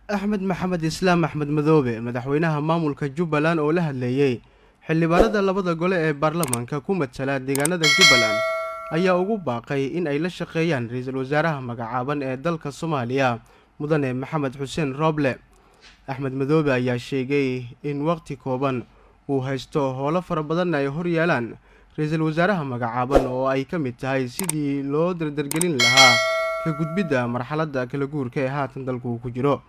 axmed maxamed islaam axmed madoobe madaxweynaha maamulka jubbaland oo la hadleeyey xildhibaanada labada gole ee baarlamaanka ku matala deegaanada jubbaland ayaa ugu baaqay in ay la shaqeeyaan ra-iisul wasaaraha magacaaban ee dalka soomaaliya mudane maxamed xuseen rooble. axmed madoobe ayaa sheegay in waqti kooban uu haysto howlo fara badan ay hor yaalaan ra-iisul wasaaraha magacaaban oo ay ka mid tahay sidii loo dardargelin lahaa ka gudbidda marxaladda kala guurka ee haatan dalku uu ku jiro.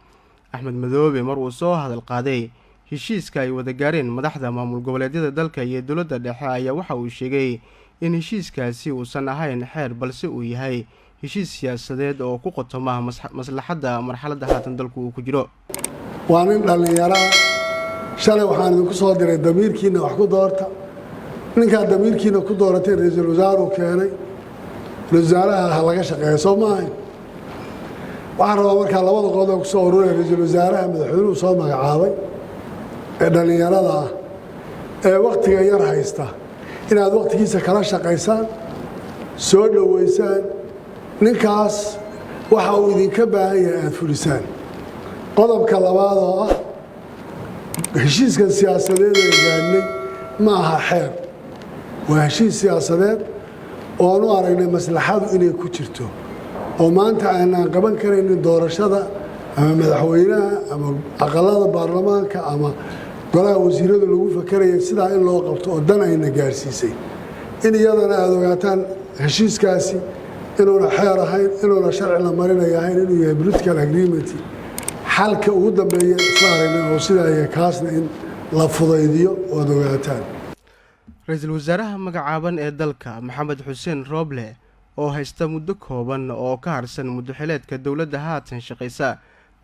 axmed madoobe mar uu soo hadal qaaday heshiiska ay wada gaareen madaxda maamul goboleedyada dalka iyo dowladda dhexe ayaa waxa uu sheegay in heshiiskaasi uusan ahayn xeer balse uu yahay heshiis siyaasadeed oo ku qotoma maslaxadda marxaladda haatan dalku uu ku jiro. waa nin dhallinyara shalay waxaan idinku soo diray damiirkiina wax ku doorta. ninkaa damiirkiina ku dooratay ra-iisul wasaaruu keenay. ra-isul wasaaraha ha laga shaqeeya soo maahayn. waxaan rabaa markaa labada qodob kusoo ururaya ra-iisul wasaaraha madaxweynuhu soo magacaabay ee dhallinyarada ah ee wakhtiga yar haysta inaad wakhtigiisa kala shaqaysaan, soo dhoweysaan, ninkaas waxa uu idinka baahan yahay aada fulisaan. qodobka labaad oo ah heshiiskan siyaasadeed ee gaadhnay ma aha xeer, waa heshiis siyaasadeed oo aan u aragnay maslaxadu inay ku jirto oo maanta aanaan qaban karaynin doorashada ama madaxweynaha ama aqalada baarlamaanka ama golaha wasiirada lagu fakaraya sidaa in loo qabto oo dan ayna gaarsiisay. in iyadana aada ogaataan heshiiskaasi inuuna xeer ahayn, inuuna sharci la marinaya ahayn, inuu yahay political agreement. xalka ugu dambeeya isla aragnay oo sidaa yahay kaasna in la fudaydiyo oad ogaataan. ra-iisul wasaaraha magacaaban ee dalka maxamed xuseen rooble oo haysta muddo kooban oo ka harsan muddoxileedka dowladda haatan shaqaysa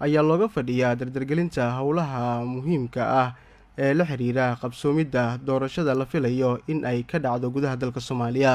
ayaa looga fadhiyaa dardargelinta howlaha muhiimka ah ee la xiriira qabsoomidda doorashada la filayo in ay ka dhacdo gudaha dalka Soomaaliya.